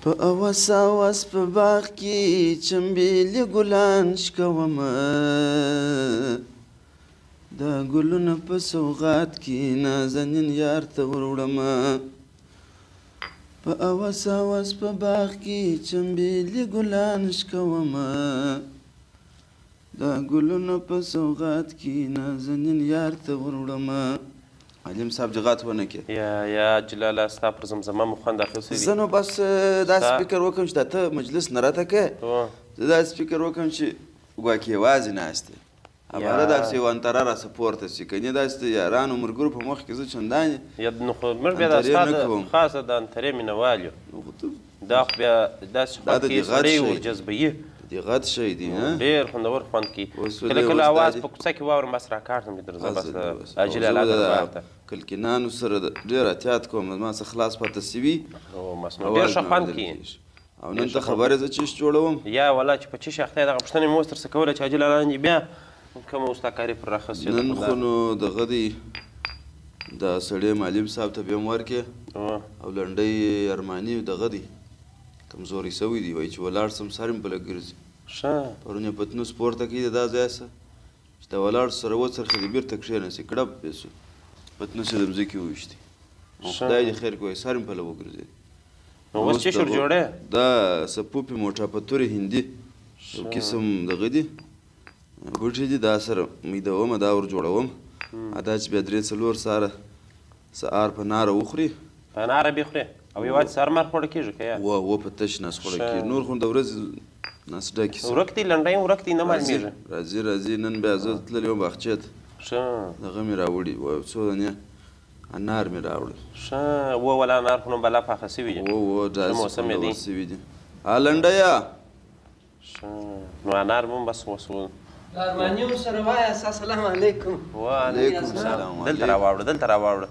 په اوس اوس په باغ کې چمبیلې ګلان شکومه دا ګلونه په سوغات کې نازنین یار ته وروړمه په اوس اوس په باغ کې چمبیلې ګلان شکومه دا ګلونه په سوغات کې نازنین یار ته وروړمه علیم صاحب جغات ونه کې یا جلاله ستا پر زمزمه مو خوند اخیستی زه نو بس داسې فکر وکړم چې دا ته مجلس نه راته کوې زه داسې فکر وکړم چې ګواکې یوازې ناست یې هماغه داسې یو انتره راسه پورته شي که نه داسې د یارانو ملګرو په مخ کې زه چندانې نو خو موږ بیا د ستا خاصه د انترې مینهوال یو دا خو بیا داسې خوند کوي سړی ورجذبوي دې غټ شی دی ډېر خوندور خوند کوي کله کله اواز په کوڅه کې واورم بس راکاږم مې درځه بس اجل علاقه ته کلکینانو سره ډېر احتیاط کوم ما څه خلاص پاته سوي ډېر ښه خوند کوي او نن ته خبرې زه چیش جوړوم یا والله چې په چیش اخته دغه پوښتنې مې اوس ترسه کوله چې اجل لاندې بیا کومه اوس تا کاري پر راخیستې نن خو نو دغه دی دا سړی معلم صاحب ته بیا هم ورکې او لنډۍ ارماني دغه دی کمزوري سوی دی وایي چې ولاړ سم سر مې بله ګرځي پرون یې پتنوس پورته کړي د دا ځای څه چې دا ولاړ سره وڅرخېدي بېرته کښېناستې کړپ پې سو پتنوس یې د مځکې وویشتې خدای دې خیر کوی سر مې پله وګرځېد اوس چې شور جوړی دا سپوپې موټا پتورې هندي یو قسم دغه دي بوټي دي دا سره میدومه دا ور جوړوم دا چې بیا درې څلور سهار په ناره وخوري په ناره بې خورې او یوازې سهار مار خوړه کېږي که یا و په تش نس خوړه کېږي نور خو د ورځې نس ډکې ورک دي لنډۍ ورک دي نه معلومېږي راځي نن بیا زه تللی وم باغچې ته دغه مې راوړي څو دانې انار مې راوړل ښه وله انار خو نو بلا پاخه سوي دي موسم یې سوي دي لنډیه نو انار به هم بس اوس ارمانیوم سره وایه السلام علیکم وعلیکم السلام دلته راواوړه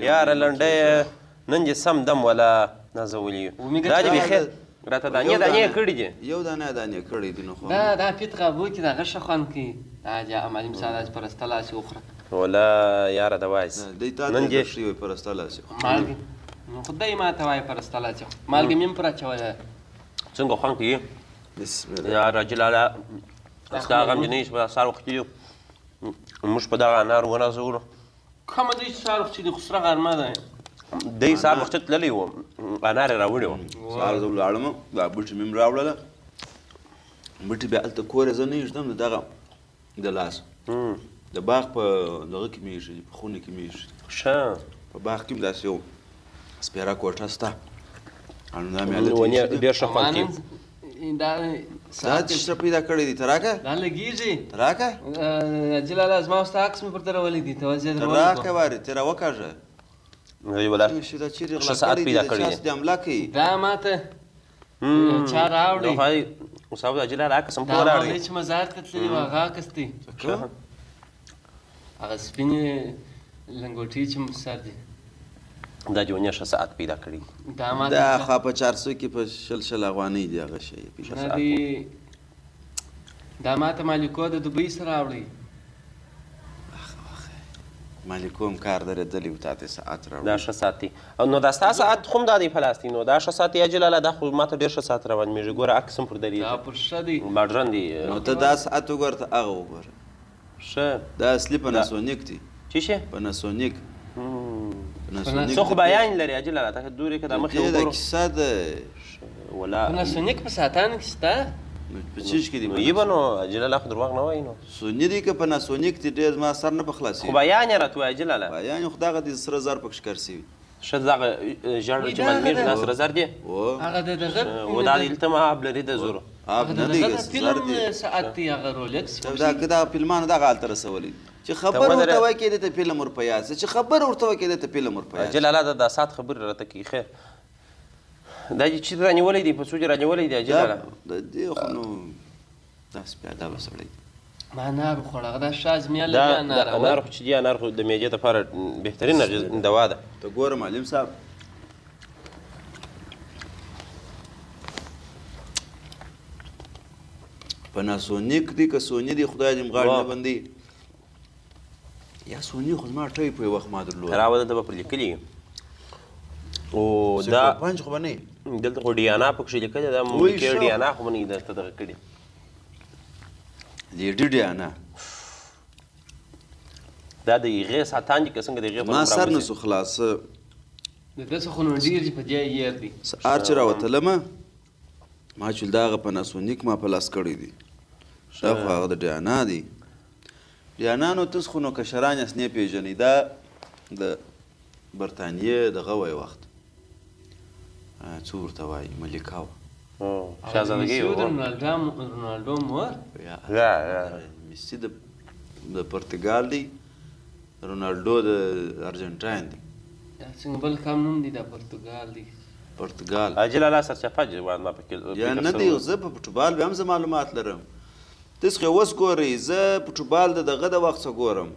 یاره لنډیه نن دې سم دم ولا نازولي یو دا دې بېخیر راته دانې کړي دي یو دانې کړی دي نو خو دا پیت قابو کې دغه ښه خوند کوي دا معلم صاحب داسې پرسته لاسې وخوره ولا یاره د وایس دی تا ته ښې وایي پرسته لاسې مالګې نو خو دی ما ته وایي پرسته لاسې مالګې مې هم پر اچولی څنګه خوند کوي یا راجلاله ستا غمجنۍ چې په سهار وختي یو موږ په دغه انار ونازولو کومه دی چې سهار وختي دی خو سره غرمه ده دی سهار وختي تللی و انار یې راوړی و سهار زه ولاړم دا بوټي مې هم راوړله بوټي بیا هلته کور یې زه نه ایږدم د دغه د لاس د باغ په دغه کې مې ایښي په خونه کې مې ایښي ښه په باغ کې هم داسې یو سپېره کوټه شته نو دا مې ډېر ښه خوند کوي دا دې سره پیدا کړی دی ته راکړه دا لګېږي ته راکړه جلاله زما او ستا عکس مې پر درولی دی ته راکړه وارې ته راوکاږه دا چیرې غلا کړی دی د چا دې حمله کوي دا ماته چا راوړی اوس او د جلاله عکس هم پوره راوړی دا چې مزار ته تللي و هغه عکس دی هغه سپینې لنګوټې چې سر دی دا جونیا ښه ساعت پیدا کړي دا خوا په 400 کې په شل افغانۍ دی هغه شی دا ماته مالکو د دوبۍ سره راوړی مالکو هم کار درېدلی و تا ته ساعت راوړي دا ښه ساعت دی نو دا ستا ساعت خو هم دا دی په لاس دی نو دا ښه ساعت یا جلاله دا خو ما ته ډېر ښه ساعت روانېږي ګوره عکس هم پر درېږي دا پر ښه دی ماډرن دی نو ته دا ساعت وګوره ته هغه وګوره ښه دا اصلي پناسونیک دی څه شی پناسونیک څه خو بیان لري اجلاله ته دورې که دا مخې وګورو دا کیسه ده ولا پناسونیک په ساعتانو کې شته په چیش کې دی نو یې به نو اجلاله خو دروغ نه وایي نو سوني دی که پناسونیک دی ډېر زما سر نه په خلاصېږي خو بیان یې راته وایي اجلاله بیان یې خو دغه دی سره زر پکې ښکار سوي ښه دغه ژړ چې معلومېږي دا سره زر دی هغه د دغه و دا دلته ما آب لري د زرو آب نه دی زر دی ساعت دی هغه رولکس دا فلمانو دغه هلته رسولی چې خبر ورته وایي کېدی ته فلم ور په یاد چې خبر ورته وایي کېدی ته فلم ور په یاد جلاله دا ساعت خبرې راته کوي خیر دا چې چیرې رانیولی دی په څو چې رانیولی دی جلاله د دې خو نو داسې بې ادبه سړی ما انار وخوړه هغه دا ښه ازمېیه دا انار خو چې دي انار خو د معدې دپاره بهترینه دوا ده ته ګوره معلم صاحب پناسونیک دی که سوني دی خدای دې مغاړې نه بندوي یا سوني خو زما ټی په یو وخت ما درلود راوده ته به پر لیکلي او دا پنج خو به نه دلته خو ډیانا پکښې لیکلې ده مونیکې ډیانا خو به نه وي درته دغه کړي لیډي ډیانا دا د هغې ساتان دي که څنګه د هغې په ما سر نه سو خلاص د ده څه خو نو ډېر چې په دې یېر دي سهار چې راوتلمه ما چې د هغه پناسونیک ما په لاس کړی دي دا خو هغه د ډیانا دی ډیانا نو تاسو خو نو کشران یې نه پېژنئ دا د برطانیې دغه وی وخت څه ورته وایي ملکه وه شهزادګۍ د رونالډو مور میسي د پرتګال دی رونالډو د ارجنټاین دی څنګه بل کم نوم دی د پرتګال دی پرتګال اجل الله سرچپه جوان ما پکې یا نه دی زه په فوټبال به هم زه معلومات لرم تاسو خو اوس ګورئ زه فوټبال د دغه د وخت څخه ګورم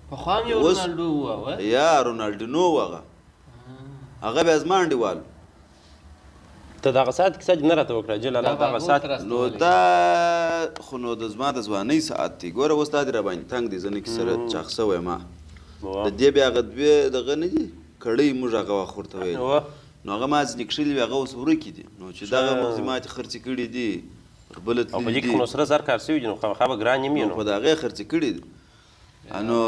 پخوا هم یو رونالډو وه یا رونالډینو هغه هغه بیا زما انډیوال ته دغه ساعت کیسه دې نه راته وکړه اجل الله دغه ساعت نو دا خو نو د زما د ځوانۍ ساعت دی ګوره اوس دا دې راباندې تنګ دی زه نه کیسه چاق سوی ما د دې بیا هغه دوې دغه نه دي کړۍ موږ هغه وخت ورته ویل نو هغه ما ځینې کښلي وي هغه اوس ورکې دي نو چې دغه مغزي ماتې خرڅې کړي دي پر بله او په دې کې خو نو سره زر کار سوي دي نو خامخا به ګران یم نو په د هغې خرڅې کړي دي نو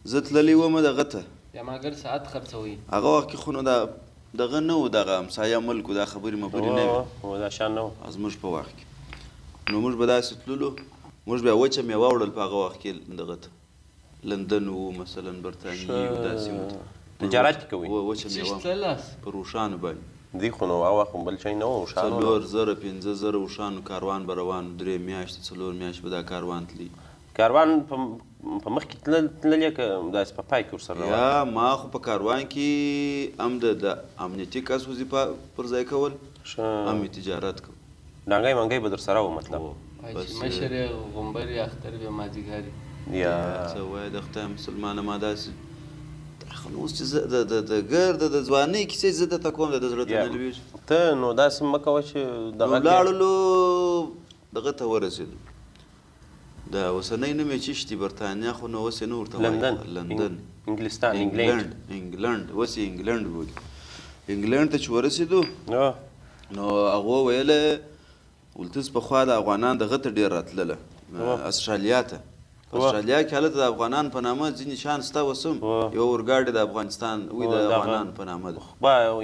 زه تللی وم دغه ته یا ماګر ساعت خرڅوي هغه وخت کې خو نو دغه نه و دغه همسایه ملک و دا خبرې مبرې نه وي دا شان نه و زموږ په وخت کې نو موږ به داسې تللو موږ بیا وچه میوه وړل په هغه وخت کې دغه ته لندن و مثلا برطانیې و داسې و تجارت کوي وچه میوه په روښانو باندې دی خو نو هغه وخت بل شی نه و اوښانو 4000 5000 اوښانو کاروان به روان 3 میاشتې 4 میاشتې به دا کاروان تلي کاروان په مخ کې تللی که داسې په پای کې ورسره روان یا ما خو په کاروان کې هم د امنیتي کس وظیفه پر ځای کول هم تجارت کول ډانګی منګی به در سره و مطلب مشر یې غومبر یې اختر بیا مازدیګر یا څه وایي د خدای مسلمانه ما داسې خو اوس چې زه د ګرد د ځوانۍ کیسې زه درته کوم د زړه ته نه لوېږي ته نو داسې مه کوه چې نو لاړلو دغه ته ورسېدو د اوسنۍ نوم یې چیش دي برطانیا خو نو اوس یې نه ورته وایي لندن انګلستان انګلند اوس یې انګلند بولي انګلند ته چې ورسېدو نو هغو ویله ولتس پخوا د افغانان دغه ته ډېر راتلله استرالیا ته په استرالیا کې هلته د افغانان په نامه ځینې شیان شته اوس هم یوه اورګاډي د افغانستان وي د افغانان په نامه ده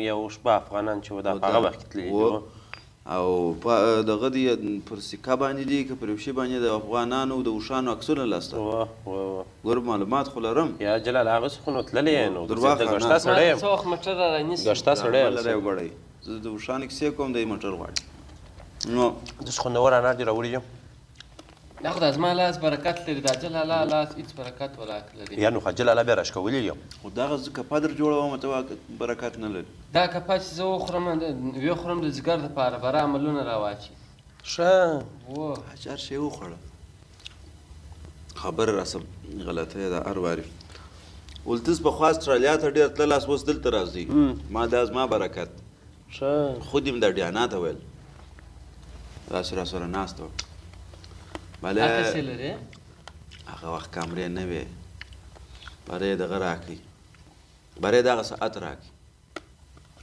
یو شپه افغانان چې و دا په هغه وخت کې تللي دي او دغه دی پر سکه باندې دي که پر یو شي باندې د افغانانو د اوښانو عکسونه لاسته ګوره معلومات خو لرم یا جلال هغسې خو نو تللی یې نو د ګشته سړی یم ګشته سړی یم لری وګړی زه د اوښانو کیسې کوم دی موټر غواړي نو داسې خوندور انار دې راوړي یم دا خو د زما لاس برکت لري دا جل الله لاس هېڅ برکت ولاک لري یا نو خو جل الله بیا راشکولی یم خو دغه زه کپه در جوړوم ته برکت نه لري دا کپه چې زه وخورم ویې خورم د ځګر دپاره به را عملونه راواچي ښه هر شی وخوړه خبره راسه غلطه ده هر واري ولتس پخوا استرالیا ته ډېر تلل اس اوس دلته راځي ما دا زما برکت ښه خود یم د ډیانا ته ویل داسې راسره ناسته وه بله هغه وخت کامرې نه وې بره یې دغه راکړي بره یې دغه ساعت راکړي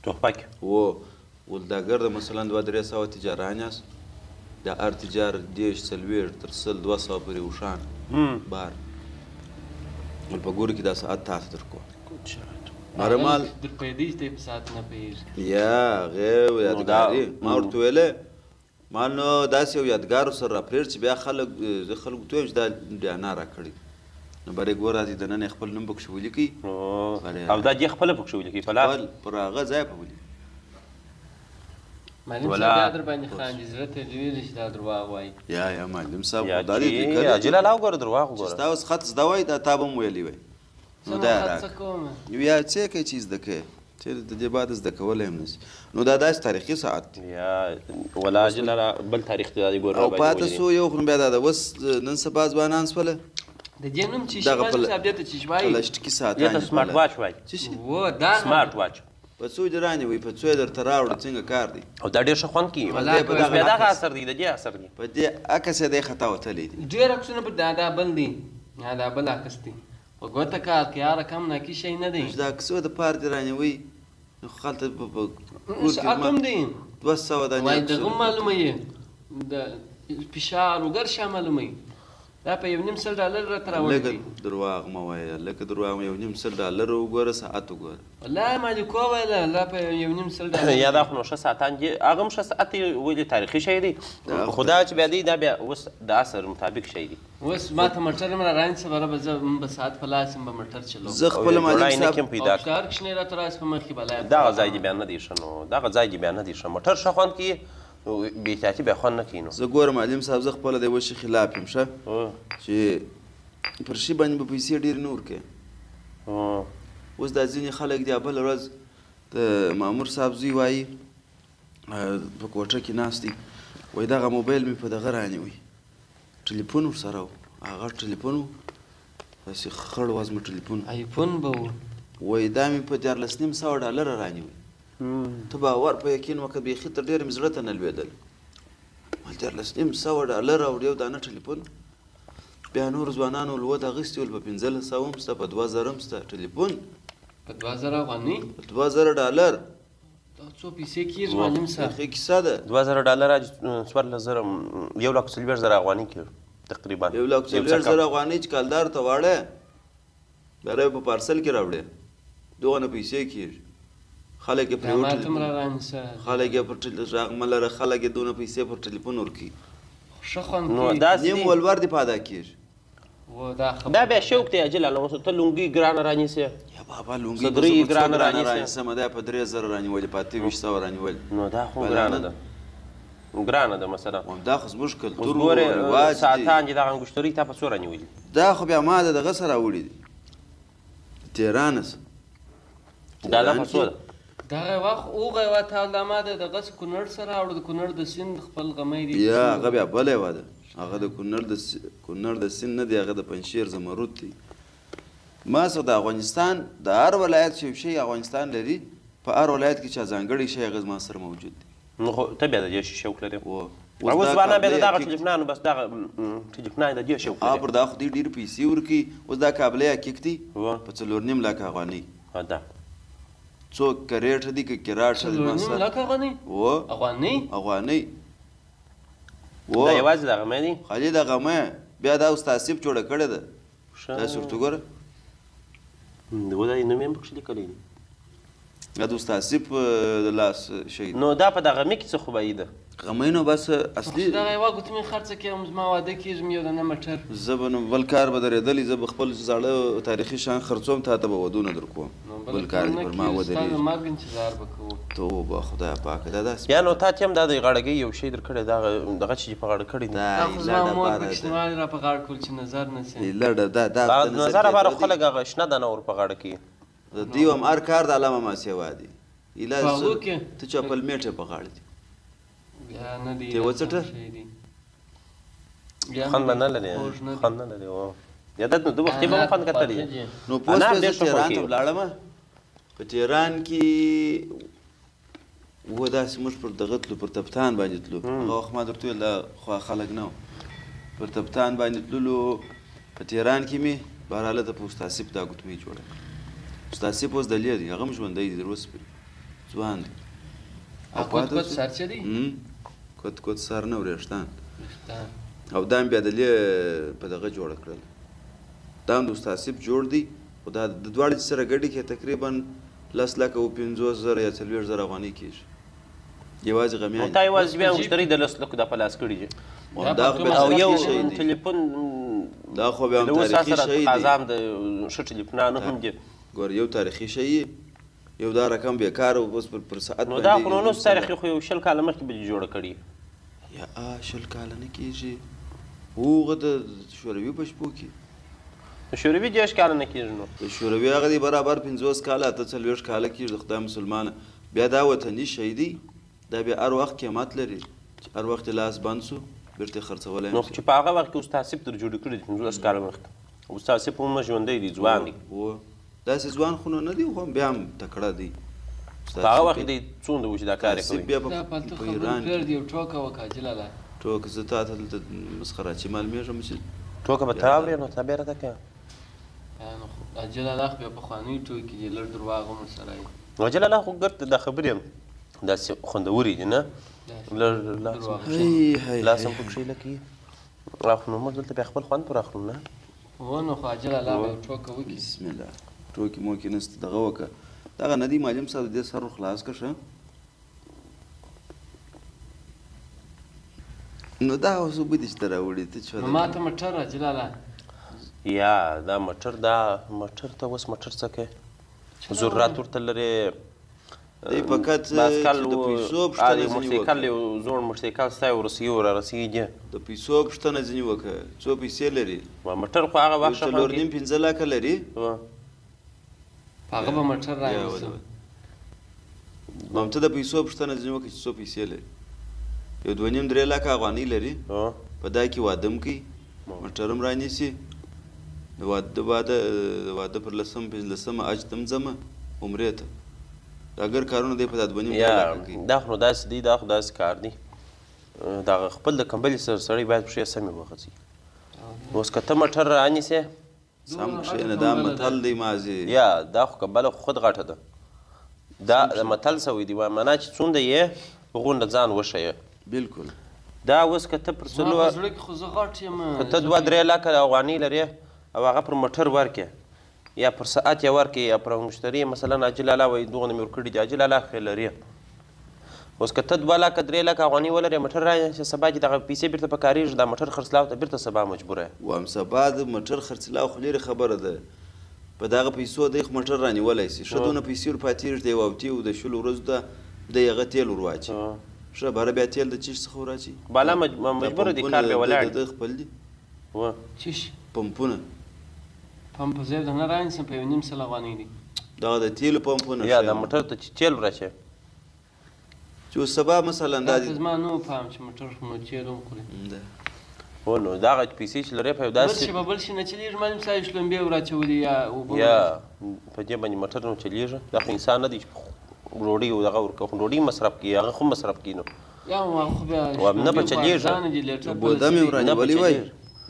ټوپک و ولداګر د مثلا 2-3 سوه تجاران یاست د هر تجار 10 40 تر 100 200 پورې اوښان بار ول په ګورو کې دا ساعت تاسو درکو نارمال در پیدې ته په ساعت نه پیږي یا غو یادګاري ما ورته ویله ما نو داسې یو یادګار سره راپرېږ چې بیا زه خلکو ته وایم چې دا ډیانا راکړی نو بری ګور راځي دننه خپل نوم پکښې ولیکئ او دا دې خپله پکښې ولیکئ په لاس پر هغه ځای په ولیکئ معلم صاحب بیا در باندې خاندي زړه ته دې ویلي چې دا درواغ وایي یا معلم صاحب خو دا دې لیکلی جلال الله وګوره درواغ وګوره چې ستا اوس خط زده وایي دا تا به هم ویلی وی نو دا یې راکړه یا څه کوي چې زده کوې چې د دې بعد زده کولی هم نشي نو دا داسې تاریخي ساعت دی یا ولا جلال بل تاریخ دی دا دې ګوره او پاته سو یو خو بیا دا اوس نن سبا ځوانان سوله د دې نوم چیش وایي صاحب دې ته چیش وایي پلاسټیکي ساعتان دې ته سمارټ واچ وایي و دا سمارټ واچ په څو دې رانیوي په څو یې درته راوړه څنګه کار دی او دا ډېر ښه خوند کوي بیا دغه اثر دی د دې اثر دی په دې عکس یې دی خطا وتلی دی ډېر عکسونه به دا بل دی دا بل عکس دی په ګوته کار کې یاره کم ناکي شی نه دی دا عکسو د پار دې رانیوي نو خو هلته په کور ساعت هم دی 200 دانې وایي دغه معلومه یې د فشار وګر شا معلومه یې دا په $1.5 راته راوړي لږه درواغ مه وایه لکه درواغ $1.5 وګوره ساعت وګوره والله مالکو ویله لا په $1.5 یا دا خو نو ښه ساعتان دي هغه هم ښه ساعت دی ولې تاریخي شی دی خو دا چې بیا دی دا بیا اوس د عصر مطابق شی دی اوس ما ته موټر هم رارانیسه بره به زه به ساعت په لاس هم به موټر چلوم زه خپله معلم صاحب پیدا شهر کښې راته راسي په مخکې بلا دغه ځای دې بیا نه دی ښه نو دغه ځای دې بیا نه دی ښه موټر ښه خوند کوي بې احتیاطي بیا خوند نه کوي نو زه ګوره معلم صاحب زه خپله د یوه شي خلاف یم ښه چې پر شي باندې به پیسې ډېرې نه ورکوې اوس دا ځینې خلک دي بله ورځ د مامور صاحب زوی وایي په کوټه کې ناست دي وایي دغه موبایل مې په دغه رانیوی ټلیفون ورسره و هغه ټلیفون و داسې خړ وزمه ټلیفون آیفون به و وایي دا مې په $14,500 رانیوی ته باور په یقین وکړه بیخي تر ډېره مې زړه ته نه لوېدل $14,500 او یو دانه ټلیفون بیا نور ځوانانو لوت اخیستي ول په 1500 هم شته په 2000 هم شته ټلیفون په 2000 افغانۍ په $2000 دا څو پیسې کېږي معلم صاحب ښه کیسه ده $2000 $14,000 1,40,000 افغانۍ کېږي تقریبا 1,40,000 افغانۍ چې کالدار ته واړه بیا په پارسل کې راوړې دغه پیسې کېږي خلک یې پرې وټل خلک یې پر راغمه لره خلک یې دونه پیسې پر ټلیفون ورکوي ښه خوند کوي نیم ولور دې په ادا کېږي دا بیا شوق دی اجل الله ته لونګي ګرانه رانیسې یا بابا لونګي صدري ګرانه رانیسې سمه ده په 3000 رانیولې په 2800 رانیولې نو دا خو ګرانه ده ګرانه ده مثلا دا خو زموږ کلتور ګوره ساعتان دي دغه انګشتري تا په څو رانیولي دا خو بیا ما دغه سره راوړي دي تهران دا په څو ده دغه وخت هغه یوه تاوله ما د دغسې کونړ سره راوړو د کونړ د سیند خپل غمی دی یا هغه بیا بله یوه ده هغه د کونړ د سیند نه دی هغه د پنجشیر زمرود دی ما څه د افغانستان د هر ولایت چې یو شی افغانستان لري په هر ولایت کې چې ځانګړی شی هغه زما سره موجود دی نو خو ته بیا د دې شوق لرې اوس ځوانان بیا د دغه ټلیفونانو بس دغه ټلیفونان د دې شوق لري پر دا خو دوی ډېرې پیسې ورکوي اوس دا کابلی حقیق دی په 4.5 لک افغانۍ دا څو کریټه دي که کراټه دي 4.5 لک افغانۍ افغانۍ دا یوازې د غمی دی خالي د غمی بیا دا استاد صاحب جوړه کړې ده داسې ورته ګوره دا نوم یې هم پکښې لیکلی دی دا د استاد صاحب د لاس شی نو دا په دغه غمي کې څه خوبایي ده غمی نو بس اصلي دغه یوه ګوتې مې خرڅه کړم زما واده کېږم یو دانه موټر زه به نو بل کار به درېدلی زه به خپل زاړه تاریخي شیان خرڅوم تا ته به ودونه در کوم بل کار دې پر ما ودرېږي ستا د مرګ انتظار به کوو توبه خدایه پاکه دا داسې یا نو تا ته هم دا د غاړګۍ یو شی در کړی دغه چې په غاړه کړی دا خو زما مور پکښې را په غاړه کول چې نظر نه سي لړه دا نظر باره خلک هغه شنه دانه ور په غاړه کوي د دوی هم هر کار د علامه ماسیوا دی ته چپل میټه په غاړه دي بیا نه دی ته وڅټه خوند نه لري خوند نه لري یا دا د وختي به خوند کتلی نو پوس په تهران ته ولاړم په تهران کې و داسې موږ پر دغه تلو پر تپتان باندې تلو هغه وخت ما درته ویل دا خوا خلک نه پر تپتان باندې تللو په تهران کې مې بهرحاله ته په استاد صاحب دا ګوتمۍ جوړه کړه استاد صاحب اوس دلې دی هغه هم ژوندی دی در اوسه پورې ځوان دی کود کود سر چې دی کود کود سر نه وریښتان او دا هم بیا دلې په دغه جوړه کړل دا هم د استاد صاحب جوړ دی خو دا د دواړه چې سره ګډې کې تقریبا 10 لکه او 50,000 یا 40,000 افغانۍ کېږي یوازې غمیان تا یوازې بیا مشتري د 10 لکو د په لاس کړي دي او یو ټلیفون دا خو بیا هم تاریخي شی دی قازام د ښه ټلیفونانو هم دي ګوره یو تاریخي شی یو دا رقم بیکاره و بس پر ساعت نو دا خو نو نوس تاریخي خو یو 10 کاله مخکې به جوړه کړي یا 10 کاله نه کېږي هغه د شوروي په شپو کې د شوروي 10 کاله نه کېږي نو د شوروي هغه دی برابر 50 کاله اته 40 کاله کېږي د خدای مسلمانه بیا دا وطني شی دی دا بیا هر وخت قیمت لري چې هر وخت لاس بند سو بیرته خرڅولی نو چې په هغه وخت کې استاد صاحب در جوړې کړي دي 15 کاله مخکې استاد صاحب هم ژوندی دی ځوان دی داسې ځوان خو نه دی خو بیا هم تکړه دی په هغه وخت دی څومره و چې دا کار یې کوي دا پلته خبرې پرېږدي یو ټوکه وکړه جلاله ټوکه زه تا ته دلته مسخراچي معلومېږم چې ټوکه به ته اورې نو ته بیا راته کوې جلاله خو بیا پخوانۍ ټوکې دي لږ درواغ هم ورسره وي وجل الله خو ګرد دا خبرې داسې خوندورې دي نه لاس هم پکښې لکې راخلو موږ دلته بیا خپل خوند پر راخلو نه نو خو اجل الله به یو ټوکه وکړي بسم الله ټوکې موکې نسته دغه وکړه دغه ندي معلم صاحب د دې سر خلاص کړه ښه نو دا اوس اوبه دي چې ته راوړې ته چا نو ما ته مټر اجل الله یا دا مټر ته اوس مټر څه کوې ضرورت ورته لرې دی فقط چې د پیسو پوښتنه ځینې موټرسایکل یو زوړ موټرسایکل ستا یو رسیږي د پیسو پوښتنه ځینې وکړه څو پیسې لري مټر خو هغه وخت څلور نیم پنځه لاکه لري هغه به مټر رانیسم ته د پیسو پوښتنه ځینې وکړه چې څو پیسې لري یو دوه نیم درې لاکه افغانۍ لري په دا کې واده هم کوي مټر هم رانیسي د واده پر لسم پنځلسمه حج ته هم ځمه عمرې ته دا ګر کارونه دی په دا دوه نیم درې لاکه کوي دا خو نو داسې دی دا خو داسې کار دی دغه خپل د کمبلې سره سړی باید پښې سمې وغځي اوس که ته مټر رانیسې سم کښېنه دا متل دی مازې یا دا خو کمبله خود غټه ده دا متل سوی دی وایي معنا چې څومره یې غونډه ځان وښیه بالکل دا اوس که ته پر زما په زړه کې خو زه غټ یم که ته دوه درې لاکه افغانۍ لرې او هغه پر مټر ورکې یا پر ساعت یې ورکې یا پر مشتري مثلا اجل الله وایي دغه مې ورکړي دي اجل الله خیر لري اوس که ته 2 لاکه 3 لاکه افغانۍ ولرې مټر رانیسې سبا چې دغه پیسې بېرته په کارېږي دا مټر خرڅلاو ته بېرته سبا مجبوره یې وایم سبا د مټر خرڅلاو خو لرې خبره ده په دغه پیسو دی خو مټر رانیولی شي ښه دونه پیسې ورپاتېږي د یو اوتي او د شلو ورځو ته دی هغه تیل ور واچي ښه بهره بیا تیل د چیش څخه ور اچي بالا مجبوره دي کار بیا ولاړ د خپل دي چیش پمپونه پمپ زه د نه رانیسم په 1.5 سل افغانۍ دي دغه د تیلو پمپونه یا د موټر ته چې تیل ورچې چې اوس سبا مثلا دا دي زما نو فهم چې موټر خو نو تیل هم خوري هو نو دغه پیسې چې لرې په یو داسې بل شي نه چلېږي معلم صاحب شلومبې وراچولي یا یا په دې باندې موټر نه چلېږي دا خو انسان نه دی چې ډوډۍ او دغه ورکوي خو ډوډۍ مصرف کوي هغه خو مصرف کوي نو یا خو بیا نه به چلېږي بوده مې ورانیولی وای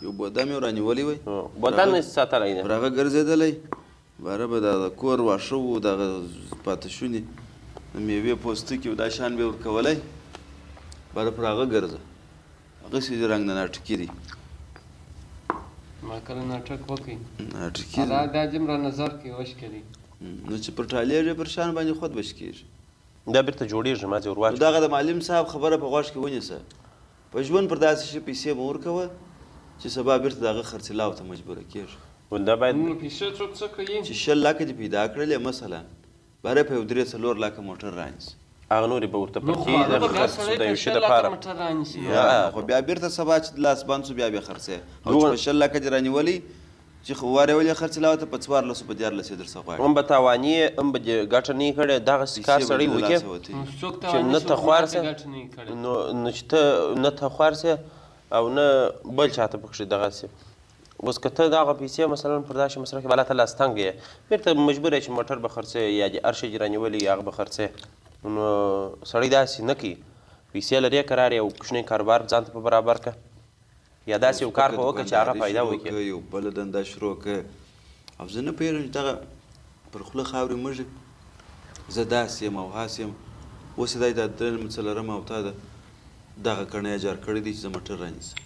یو بوده مې ورانیولی وای بوده نه ساتلی دی پر هغه ګرځېدلی باره به د کور واښه و دغه پاته شوني د میوې پوستکي و دا شیان به یې ورکولی باره پر هغه ګرځه هغسې د رنګ نه ناټکي دي ما کله ناټک وکړي ناټکي دا دې را نظر کې وشکې دي نو چې پر ټالېږي پر شان باندې خود بش کېږي دا بیرته جوړېږي ما ځې ورواچوي دغه د معلم صاحب خبره په غوږ کې ونیسه په ژوند پر داسې شي پیسې مه ورکوه چې سبا بیرته د هغه خرڅلاو ته مجبوره کېږي دا باید پیسې څوک څه کوي چې 6 لاکه دې پیدا کړلې مثلا باره په 3-4 لاکه موټر رانیسي هغه نورې به ورته پکې د یو شي دپاره خو بیا بیرته سبا چې لاس بند شو بیا خرڅې او چې په 6 لاکه دې رانیولي چې خو وارېولې خرڅلاو ته په 1400 په 1400 درڅه غواړي هم به تاواني هم به ګټه نه کړې دغسې کار سړی وکړي چې نه ته خوار سې نو چې ته نه ته خوار سې او نه بل چاته پکښې دغسې اوس که ته دغه پیسې مثلا پر داسې مصرف کې بالا ته لاس تنګ یې بېرته مجبور یې چې موټر به خرڅې یا دې هر شی چې رانیولي هغه به خرڅې نو سړی داسې نه کوي پیسې لرې قرار یو کوچنی کاروبار ځان ته په برابر کړه یا داسې یو کار به وکړه چې هغه فایده وکړي یو بله دنده شروع کړه او زه نه پوهېږم چې دغه پر خوله خاورې موږ زه داسې یم او هاسې یم اوس یې دا درېیم څلورم او تا دغه کڼی اجار کړی دی چې زه موټر رانیسم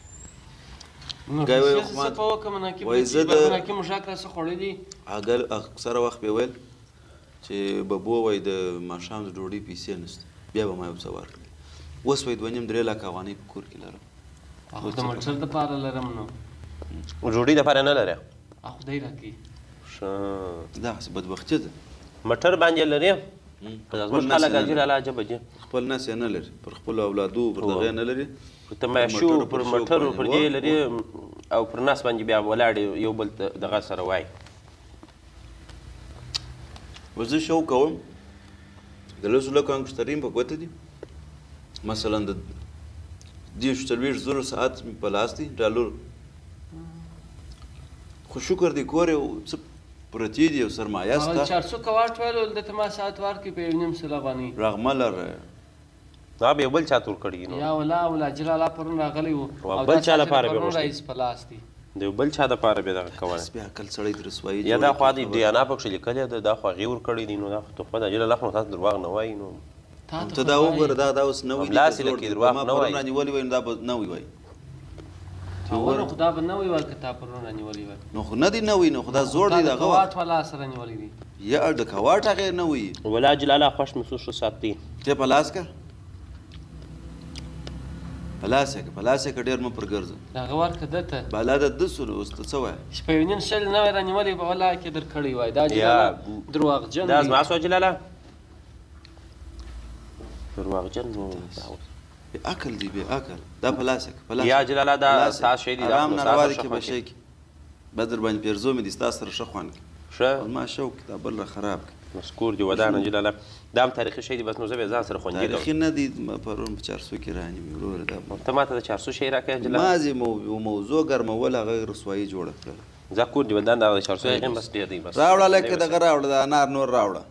وایي زه د اکثره وخت به ویل چې ببو وایي د ماښام د ډوډۍ پیسې نشته بیا به ما یو څه ورکړي اوس وایي 2.5-3 لاکه افغانۍ په کور کې لرم د موټر دپاره لرم نو ډوډۍ دپاره نه لرې خدای راکړي دغسې بدبختي ده موټر باندې لرې زموږ خلک اجر الله جبه دي خپل نس یې نه لري پر خپلو اولادو پر دغه یې نه لري پر تماشو پر موټرو پر دې لري او پر نس باندې بیا ولاړ یو بل دغه سره وایي زه شوق کوم د 10 لکو انګشترین په ګوته دي مثلا د 40 ساعت په لاس دي ډالر خو شکر دی کور یو څه پرتې دي او سرمایه سته 400 کواټ ویلو دلته ما ساعت ورکړي په 1.5 سل افغانۍ رغمه لره دا به یو بل چا ته ورکړي نو یا ولا اجل الله پرون راغلی و او بل چا لپاره به رئیس په لاس دي د یو بل چا دپاره بیا دغه کولی بیا عقل سړی د رسوایي یا دا خوا د ډي ان اې پکښې لیکلې ده دا خو هغې ورکړی دي نو دا خو تحفه ده جل الله خو تاسو درواغ نه وایي نو ته دا وګوره دا اوس نه وي همداسې لکه درواغ نه وایي ما پرون رانیولي وای نو دا به نه وي وایي نو خو دا به نه وي وایي که تا پرون رانیولي وای نو خو نه دي نه وي نو خو دا زوړ دی دغه کوواټ والا سره نیولي دي یا د کوواټ هغې نه وي ولا جل الله خوښ محسوس ښه ساتي ته په لاس که په لاس یې که په لاس یې که ډېر مه پر ګرځه هغه ورکړه ده ته بالا د ده سو نو اوس ته څه وایې شپه یو نیم شل نوی رانیولي په ولا کې در کړی وای دا جلاله درواغجن دا زما سوه جلاله درواغجن نو بې عقل دی بې عقل دا په لاس یې که په لاس یا جلاله دا ستاسو شی دی ارام ناروا دی کې به شی کې به در باندې پیرزو مې دي ستا سره ښه خوند کړي ښه ما شوق دا بل را خراب کړي مسکور دی ودانه جلاله دا هم تاریخي شی دی بس نو زه بیا ځان سره خوندي کوم تاریخي نه دی پرون په 400 کې رانیوي وروره دا ته ما ته د 400 شی راکړه جلاله مازې موضوع ګرمول هغه رسوایي جوړه کړله زه کور دی ودان دغه د 400 هغې بس ډېر دی بس راوړه لکه دغه راوړه د انار نور راوړه